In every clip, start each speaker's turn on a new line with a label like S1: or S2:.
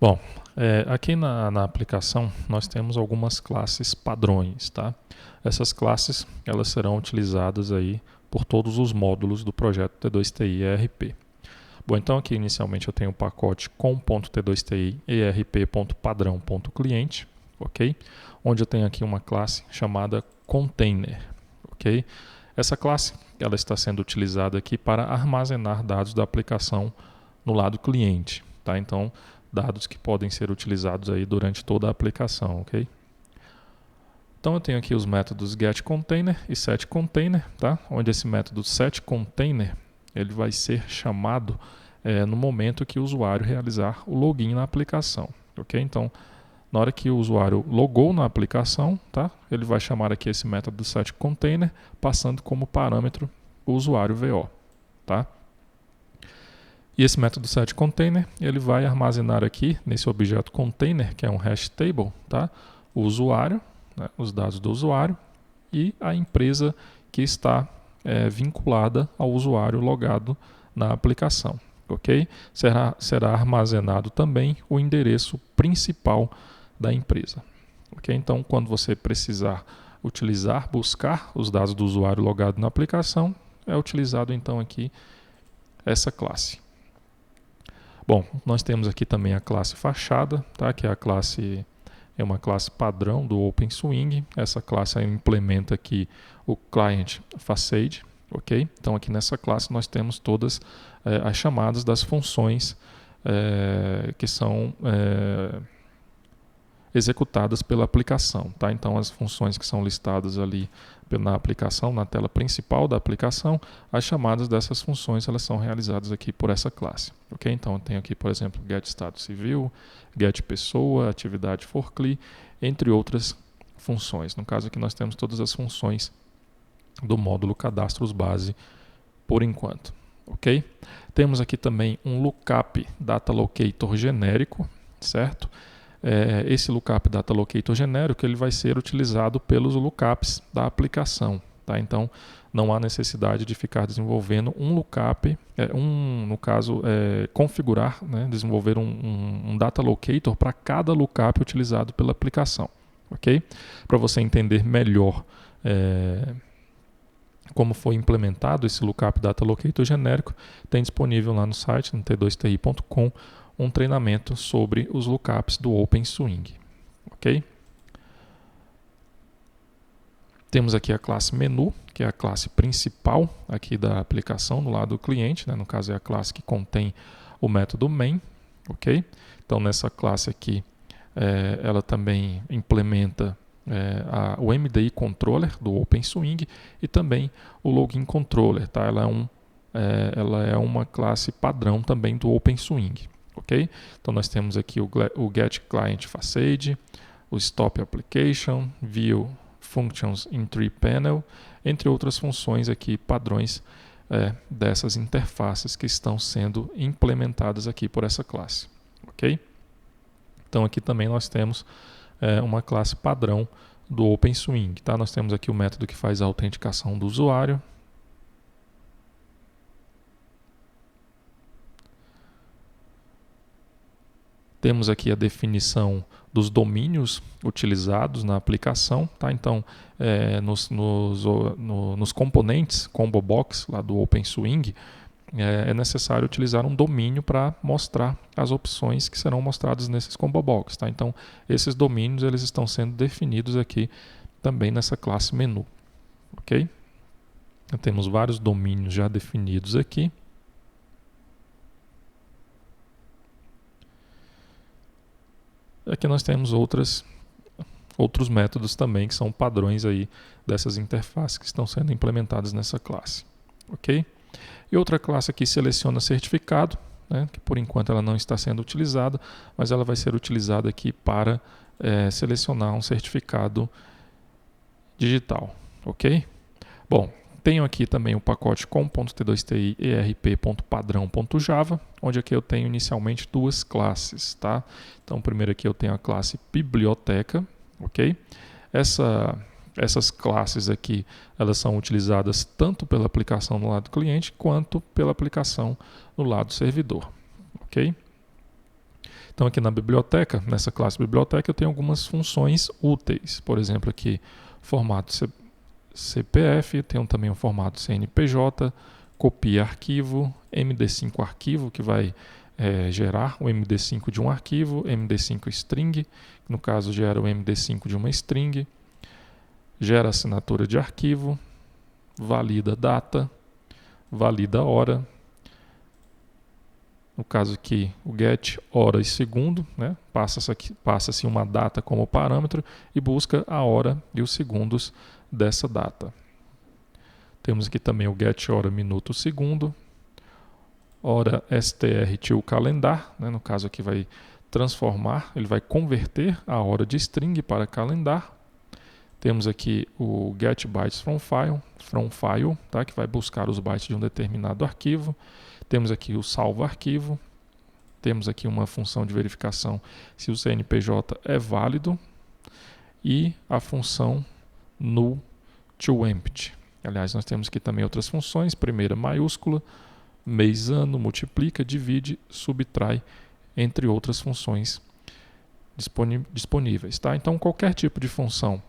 S1: Bom, aqui na aplicação nós temos algumas classes padrões, tá? Essas classes elas serão utilizadas aí por todos os módulos do projeto T2TI ERP. Bom, então aqui inicialmente eu tenho o pacote com.t2ti erp.padrão.cliente, ok? Onde eu tenho aqui uma classe chamada container, ok? Essa classe ela está sendo utilizada aqui para armazenar dados da aplicação no lado cliente, tá? Então, dados que podem ser utilizados aí durante toda a aplicação, ok? Então eu tenho aqui os métodos getContainer e setContainer, tá? Onde esse método setContainer ele vai ser chamado no momento que o usuário realizar o login na aplicação, ok? Então, na hora que o usuário logou na aplicação, tá? Ele vai chamar aqui esse método setContainer, passando como parâmetro o usuário VO, tá? E esse método setContainer, ele vai armazenar aqui nesse objeto container, que é um hash table, tá? O usuário, né? Os dados do usuário e a empresa que está vinculada ao usuário logado na aplicação, ok? Será armazenado também o endereço principal da empresa, ok? Então, quando você precisar buscar os dados do usuário logado na aplicação, é utilizado então aqui essa classe. Bom, nós temos aqui também a classe fachada, tá? Que é uma classe padrão do OpenSwing. Essa classe implementa aqui o client facade, ok? Então aqui nessa classe nós temos todas as chamadas das funções que são executadas pela aplicação, tá? Então as funções que são listadas ali na aplicação, na tela principal da aplicação, as chamadas dessas funções elas são realizadas aqui por essa classe, ok? Então eu tenho aqui, por exemplo, getStado civil, getPessoa, atividade forCLI, entre outras funções. No caso aqui nós temos todas as funções do módulo cadastros base por enquanto, ok? Temos aqui também um lookup data locator genérico, certo? Esse lookup data locator genérico ele vai ser utilizado pelos lookups da aplicação, tá? Então não há necessidade de ficar desenvolvendo um lookup, configurar, né? Desenvolver um data locator para cada lookup utilizado pela aplicação, ok? Para você entender melhor como foi implementado esse lookup data locator genérico, tem disponível lá no site, no t2ti.com, um treinamento sobre os lookups do OpenSwing, ok? Temos aqui a classe menu, que é a classe principal aqui da aplicação no lado do cliente, né? No caso é a classe que contém o método main, ok? Então nessa classe aqui ela também implementa o MDI Controller do OpenSwing e também o Login Controller, tá? Ela é uma classe padrão também do OpenSwing. Okay? Então nós temos aqui o getClientFacade, o Stop Application, View Functions in Tree Panel, entre outras funções aqui padrões dessas interfaces que estão sendo implementadas aqui por essa classe. Okay? Então aqui também nós temos uma classe padrão do OpenSwing. Tá? Nós temos aqui o método que faz a autenticação do usuário. Temos aqui a definição dos domínios utilizados na aplicação, tá? Então, nos componentes Combo Box lá do OpenSwing, é necessário utilizar um domínio para mostrar as opções que serão mostradas nesses Combo Box, tá? Então, esses domínios eles estão sendo definidos aqui também nessa classe menu, ok? Então, temos vários domínios já definidos aqui. Aqui nós temos outros métodos também que são padrões aí dessas interfaces que estão sendo implementadas nessa classe, ok? E outra classe aqui seleciona certificado, né, que por enquanto ela não está sendo utilizada, mas ela vai ser utilizada aqui para selecionar um certificado digital, ok? Bom, tenho aqui também o pacote com.t2ti erp.padrão.java, onde aqui eu tenho inicialmente duas classes, tá? Então, primeiro aqui eu tenho a classe biblioteca, ok? Essas classes aqui, elas são utilizadas tanto pela aplicação no lado cliente, quanto pela aplicação no lado servidor, ok? Então aqui na biblioteca, nessa classe biblioteca, eu tenho algumas funções úteis. Por exemplo, aqui formato CPF, tenho também o formato CNPJ, copia arquivo, MD5 arquivo, que vai gerar o MD5 de um arquivo, MD5 string, no caso gera o MD5 de uma string, gera assinatura de arquivo, valida data, valida hora, no caso aqui o get hora e segundo, né? Passa-se uma data como parâmetro e busca a hora e os segundos dessa data. Temos aqui também o get hora, minuto, segundo, hora str to calendar, né? No caso aqui vai transformar, ele vai converter a hora de string para calendar. Temos aqui o get bytes from file, tá? Que vai buscar os bytes de um determinado arquivo. Temos aqui o salvo arquivo. Temos aqui uma função de verificação se o CNPJ é válido. E a função null to empty. Aliás, nós temos aqui também outras funções. Primeira maiúscula, mês, ano, multiplica, divide, subtrai, entre outras funções disponíveis. Tá? Então, qualquer tipo de função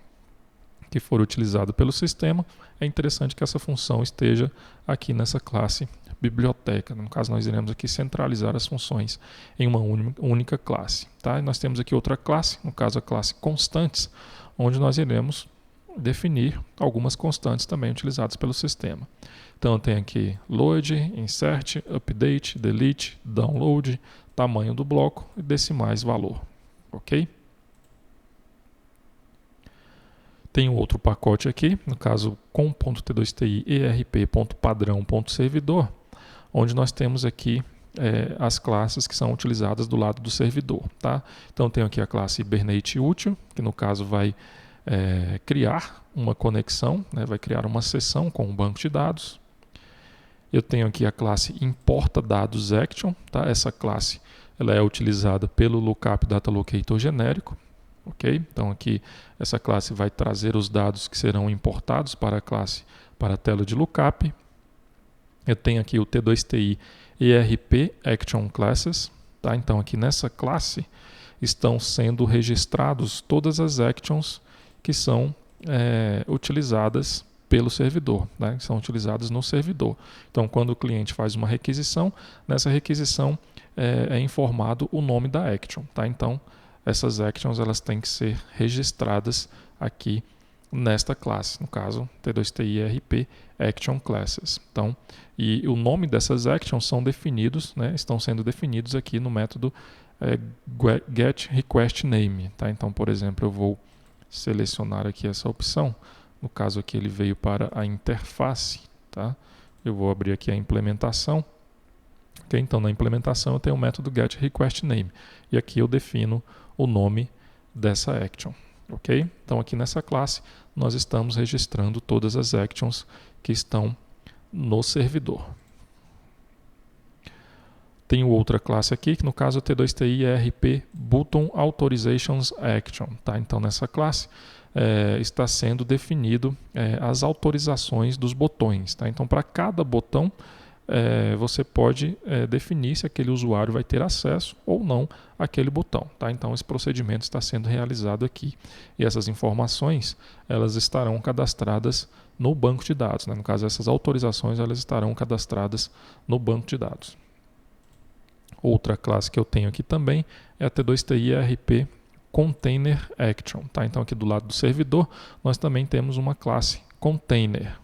S1: que for utilizado pelo sistema, é interessante que essa função esteja aqui nessa classe biblioteca. No caso, nós iremos aqui centralizar as funções em uma única classe. Tá? E nós temos aqui outra classe, no caso a classe constantes, onde nós iremos definir algumas constantes também utilizadas pelo sistema. Então eu tenho aqui load, insert, update, delete, download, tamanho do bloco e decimais valor. Ok? Tem outro pacote aqui, no caso com.t2ti erp.padrão.servidor, onde nós temos aqui as classes que são utilizadas do lado do servidor. Tá? Então tenho aqui a classe Hibernate útil, que no caso vai criar uma conexão, né? Vai criar uma sessão com um banco de dados. Eu tenho aqui a classe importa dados action, tá? Essa classe ela é utilizada pelo lookup data locator genérico. Okay? Então aqui essa classe vai trazer os dados que serão importados para a classe, para a tela de lookup. Eu tenho aqui o T2TI ERP Action Classes. Tá? Então aqui nessa classe estão sendo registrados todas as actions que são utilizadas pelo servidor, né? Que são utilizadas no servidor. Então quando o cliente faz uma requisição, nessa requisição é informado o nome da action. Tá? Então essas actions elas têm que ser registradas aqui nesta classe, no caso T2TI ERP Action Classes. Então, e o nome dessas actions são definidos, né, estão sendo definidos aqui no método getRequestName. Tá? Então, por exemplo, eu vou selecionar aqui essa opção. No caso aqui ele veio para a interface. Tá? Eu vou abrir aqui a implementação. Okay? Então, na implementação eu tenho o método getRequestName e aqui eu defino o nome dessa action. Okay? Então aqui nessa classe nós estamos registrando todas as actions que estão no servidor. Tenho outra classe aqui, que no caso é o T2TI ERP Button Authorizations Action. Tá? Então nessa classe está sendo definido as autorizações dos botões. Tá? Então para cada botão você pode definir se aquele usuário vai ter acesso ou não àquele botão. Tá? Então esse procedimento está sendo realizado aqui. E essas informações elas estarão cadastradas no banco de dados. Né? No caso, essas autorizações elas estarão cadastradas no banco de dados. Outra classe que eu tenho aqui também é a T2TI ERP Container Action. Tá? Então aqui do lado do servidor nós também temos uma classe Container.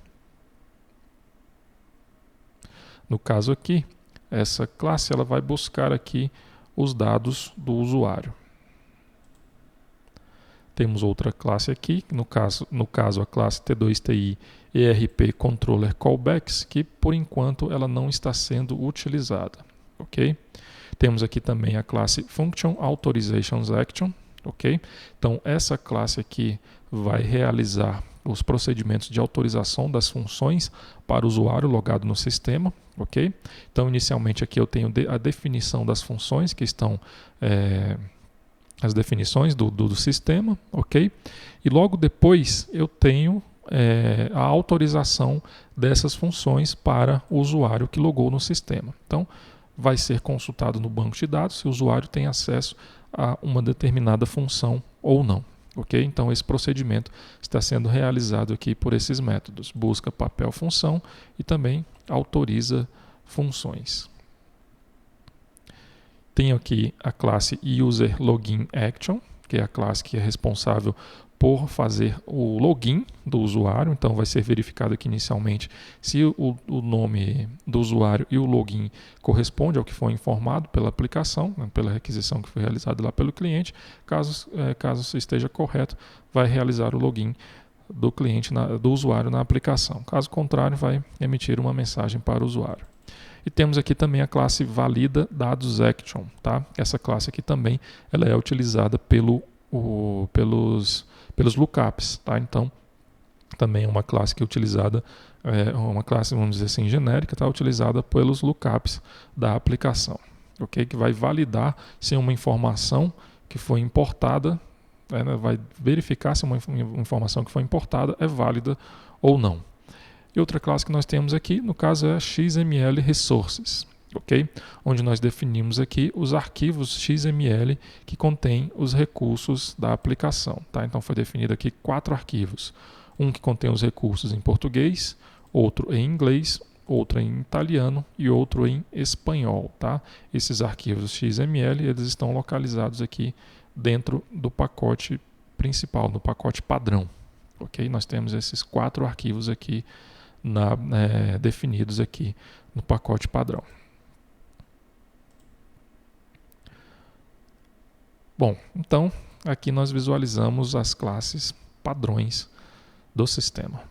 S1: No caso aqui, essa classe ela vai buscar aqui os dados do usuário. Temos outra classe aqui, no caso a classe T2TI ERP Controller Callbacks, que por enquanto ela não está sendo utilizada. Okay? Temos aqui também a classe Function Authorizations Action. Okay? Então essa classe aqui vai realizar os procedimentos de autorização das funções para o usuário logado no sistema. Okay? Então inicialmente aqui eu tenho a definição das funções que estão as definições do sistema, ok? E logo depois eu tenho a autorização dessas funções para o usuário que logou no sistema. Então vai ser consultado no banco de dados se o usuário tem acesso a uma determinada função ou não. Ok? Então, esse procedimento está sendo realizado aqui por esses métodos: busca, papel, função e também autoriza funções. Tenho aqui a classe UserLoginAction, que é a classe que é responsável por fazer o login do usuário. Então vai ser verificado aqui inicialmente se o nome do usuário e o login corresponde ao que foi informado pela aplicação, né, pela requisição que foi realizada lá pelo cliente. Caso esteja correto, vai realizar o login do cliente, do usuário na aplicação. Caso contrário, vai emitir uma mensagem para o usuário. E temos aqui também a classe ValidaDadosAction, tá? Essa classe aqui também ela é utilizada pelos lookups, tá? Então, também é uma classe que é utilizada, uma classe, vamos dizer assim, genérica, tá? Utilizada pelos lookups da aplicação, ok? Que vai validar se uma informação que foi importada, vai verificar se uma informação que foi importada é válida ou não. E outra classe que nós temos aqui, no caso, é XML Resources, ok? Onde nós definimos aqui os arquivos XML que contêm os recursos da aplicação, tá? Então foi definido aqui 4 arquivos. Um que contém os recursos em português, outro em inglês, outro em italiano e outro em espanhol, tá? Esses arquivos XML, eles estão localizados aqui dentro do pacote principal, do pacote padrão, ok? Nós temos esses 4 arquivos aqui definidos aqui no pacote padrão. Bom, então aqui nós visualizamos as classes padrões do sistema.